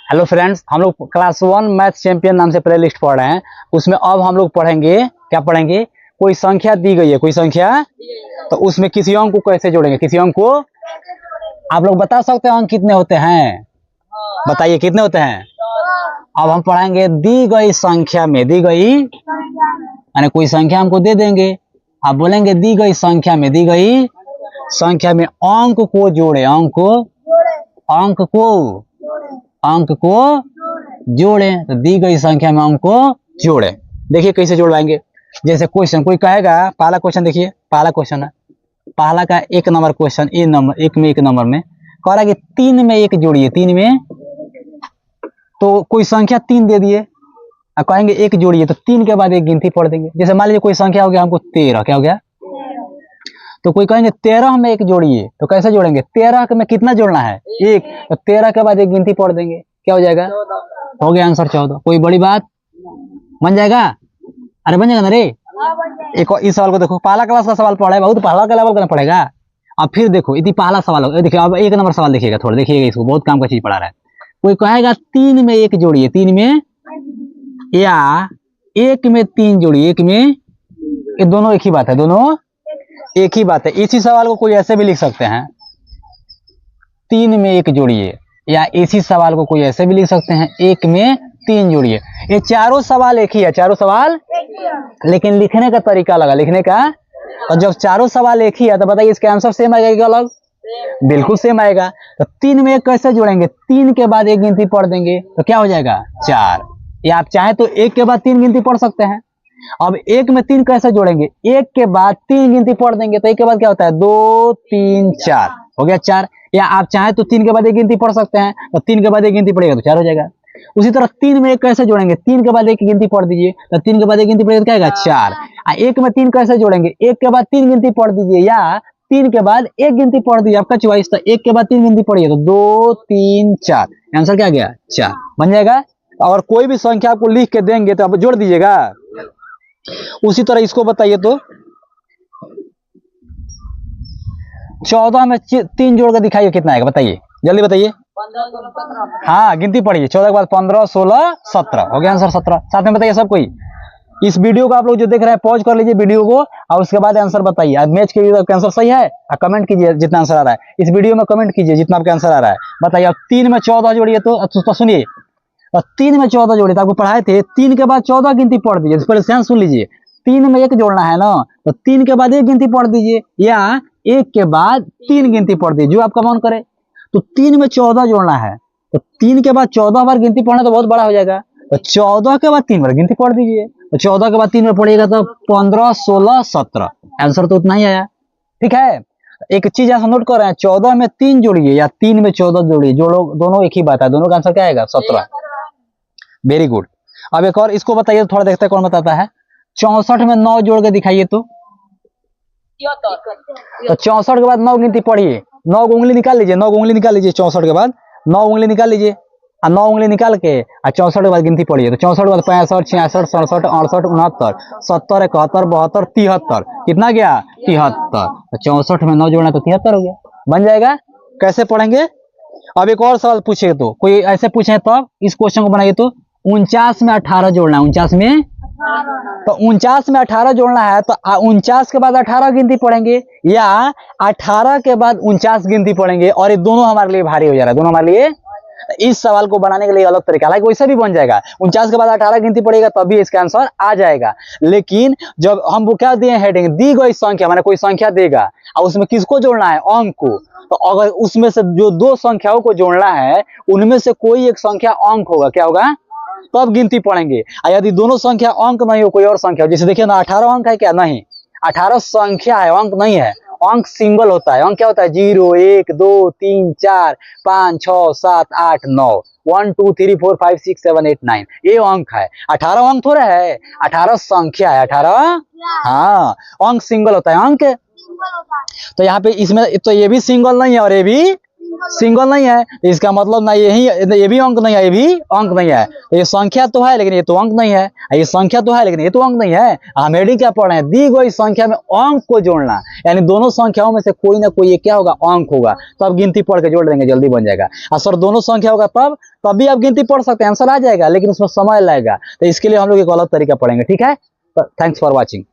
Hello friends, हम लोग class 1 math champion नाम से प्ले लिस्ट पढ़ रहे हैं। उसमें अब हम लोग पढ़ेंगे, क्या पढ़ेंगे? कोई संख्या दी गई है, कोई संख्या, तो उसमें किसी अंक को कैसे जोड़ेंगे, किसी अंक को। आप लोग बता सकते हैं अंक कितने होते हैं? बताइए कितने होते हैं। अब हम पढ़ाएंगे दी गई संख्या में, दी गई यानी कोई संख्या हमको दे देंगे, आप बोलेंगे दी गई संख्या में, दी गई संख्या में अंक को जोड़े, अंक को जोड़े। तो दी गई संख्या में अंक को जोड़े। देखिए कैसे जोड़वाएंगे। जैसे क्वेश्चन कोई कहेगा, पहला क्वेश्चन देखिए, पहला क्वेश्चन है, पहला का 1 नंबर क्वेश्चन, ए नंबर, एक में 1 नंबर में कह रहा है कि 3 में 1 जोड़िए, 3 में, तो कोई संख्या 3 दे दिए और कहेंगे 1 जोड़िए, तो 3 के बाद 1 गिनती पढ़ देंगे। जैसे मान लीजिए कोई संख्या हो गया हमको 13, क्या हो गया, तो कोई कहेंगे 13 में 1 जोड़िए, तो कैसे जोड़ेंगे? 13 में कितना जोड़ना है? 1, तो 13 के बाद 1 गिनती पढ़ देंगे, क्या हो जाएगा? हो गया आंसर 14। कोई बड़ी बात, बन जाएगा? अरे बन जाएगा ना रे। एक इस सवाल को देखो, पहला क्लास का सवाल पढ़ा है, बहुत पहला का लेवल करना पड़ेगा। अब फिर देखो, यदि पहला सवाल हो, देखिए अब 1 नंबर सवाल देखिएगा, थोड़ा देखिएगा, इसको बहुत काम का चीज पढ़ा रहा है। कोई कहेगा 3 में 1 जोड़िए, 3 में, या 1 में 3 जोड़िए, 1 में, ये दोनों एक ही बात है, दोनों एक ही बात है। इसी सवाल को कोई ऐसे भी लिख सकते हैं, 3 में 1 जोड़िए, या इसी सवाल को कोई ऐसे भी लिख सकते हैं, 1 में 3 जोड़िए। ये चारों सवाल एक ही है, चारों सवाल, लेकिन लिखने का तरीका लगा, लिखने का। और जब चारों सवाल एक ही है तो बताइए इसका आंसर सेम आएगा क्या अलग? बिल्कुल सेम आएगा। तो 3 में 1 कैसे जोड़ेंगे? 3 के बाद 1 गिनती पढ़ देंगे, तो क्या हो जाएगा? 4। या आप चाहे तो 1 के बाद 3 गिनती पढ़ सकते हैं। अब 1 में 3 कैसे जोड़ेंगे? 1 के बाद 3 गिनती पढ़ देंगे, तो 1 के बाद क्या होता है? 2 3 4, हो गया 4। या आप चाहे तो 3 के बाद 1 गिनती पढ़ सकते हैं, तो 3 के बाद 1 गिनती पड़ेगा तो 4 हो जाएगा। उसी तरह 3 में 1 कैसे जोड़ेंगे? 3 के बाद 1 की गिनती पढ़ दीजिए, तो 3 के बाद 1 गिनती पड़ेगा तो क्या आएगा? 4। 1 में 3 कैसे जोड़ेंगे? 1 के बाद 3 गिनती पढ़ दीजिए, या 3 के बाद 1 गिनती पढ़ दीजिए, आपका चॉइस। तो 1 के बाद 3 गिनती पढ़िए, तो 2 3 4, आंसर क्या गया? 4 बन जाएगा। और कोई भी संख्या आपको लिख के देंगे तो आप जोड़ दीजिएगा। उसी तरह इसको बताइए, तो 14 में 3 जोड़ के दिखाइए, कितना आएगा बताइए, जल्दी बताइए। 15 16 17। हाँ, गिनती पढ़िए, 14 के बाद 15 16 17, हो गया आंसर 17। साथ में बताइए सब कोई। इस वीडियो को आप लोग जो देख रहे हैं पॉज कर लीजिए वीडियो को, और उसके बाद आंसर बताइए। आज मैच के लिए आंसर सही है, कमेंट कीजिए जितना आंसर आ रहा है। इस वीडियो में कमेंट कीजिए जितना आपका आंसर आ रहा है, बताइए। अब 3 में 14 जोड़िए, तो सुनिए, और 3 में 14 जोड़िए, तो आपको पढ़ाए थे 3 के बाद 14 गिनती पढ़ दीजिए। पहले ध्यान सुन लीजिए, 3 में 1 जोड़ना है ना, तो 3 के बाद 1 गिनती पढ़ दीजिए, या 1 के बाद 3 गिनती पढ़ दीजिए, जो आपका मन करे। तो 3 में 14 जोड़ना है, तो 3 के बाद 14 बार गिनती पढ़ना तो बहुत बड़ा हो जाएगा, तो 14 के बाद 3 बार गिनती पढ़ दीजिए। तो 14 के बाद 3 बार पढ़िएगा तो 15 16 17, आंसर तो उतना ही आया। ठीक है, एक चीज ऐसा नोट कर रहे हैं, 14 में 3 जोड़िए या 3 में 14 जोड़िए, जोड़ो, दोनों एक ही बात है, दोनों का आंसर क्या आएगा? 17। Very good. अब एक और इसको बताइए, थोड़ा देखते हैं कौन बताता है। 64 में 9 जोड़ के दिखाइए, तो 64 के बाद 9 गिनती पढ़िए, 9 उंगली निकाल लीजिए, 9 उंगली निकाल लीजिए, 64 के बाद 9 उंगली निकाल लीजिए, और 9 उंगली निकाल के 64 के बाद गिनती पढ़िए, तो 64 के बाद 65 66 67 68 69 70 71 72 73, कितना गया? 73। तो 64 में 9 जोड़ना तो 73 हो गया, बन जाएगा। कैसे पढ़ेंगे? अब एक और सवाल पूछे, तो कोई ऐसे पूछे तब इस क्वेश्चन को बनाइए, तो 49 में 18 जोड़ना है, 49 में, तो 49 में 18 जोड़ना है, तो 49 के बाद 18 गिनती पढ़ेंगे, या 18 के बाद 49 गिनती पढ़ेंगे। और ये दोनों हमारे लिए भारी हो जा रहा है, दोनों हमारे लिए। इस सवाल को बनाने के लिए अलग तरीका, हालांकि वैसे भी बन जाएगा, 49 के बाद 18 गिनती पड़ेगा तभी इसका आंसर आ जाएगा। लेकिन जब हम वो क्या दिए हेडिंग, दी गई संख्या, माने कोई संख्या देगा और उसमें किसको जोड़ना है? अंक को। तो अगर उसमें से जो 2 संख्याओं को जोड़ना है, उनमें से कोई एक संख्या अंक होगा, क्या होगा? तब गिनती पढ़ेंगे। और यदि दोनों संख्या अंक नहीं हो, कोई और संख्या हो, जैसे देखिए ना 18 अंक है क्या? नहीं, 18 संख्या है, अंक नहीं है। अंक सिंबल होता है। अंक क्या होता है? 0 1 2 3 4 5 6 7 8 9, 1 2 3 4 5 6 7 8 9, ये अंक है। 18 अंक थोड़ा है, 18 संख्या है, 18, हाँ, अंक सिंगल होता है, अंक। तो यहाँ पे इसमें तो ये भी सिंगल नहीं है और ये भी, सिंगल नहीं है, तो इसका मतलब ना ये भी अंक नहीं है, ये भी अंक नहीं है। तो ये संख्या तो है लेकिन ये तो अंक नहीं है, ये संख्या तो है लेकिन ये तो अंक नहीं है। हम हेडिंग क्या पढ़ रहे हैं, दी गई संख्या में अंक को जोड़ना, यानी दोनों संख्याओं में से कोई ना कोई ये क्या होगा, अंक होगा। तो आप गिनती पढ़ के जोड़ देंगे, जल्दी बन जाएगा। और सर दोनों संख्या होगा तब भी आप गिनती पढ़ सकते हैं, आंसर आ जाएगा, लेकिन उसमें समय लगेगा। तो इसके लिए हम लोग एक अलग तरीका पढ़ेंगे, ठीक है। Thanks for watching.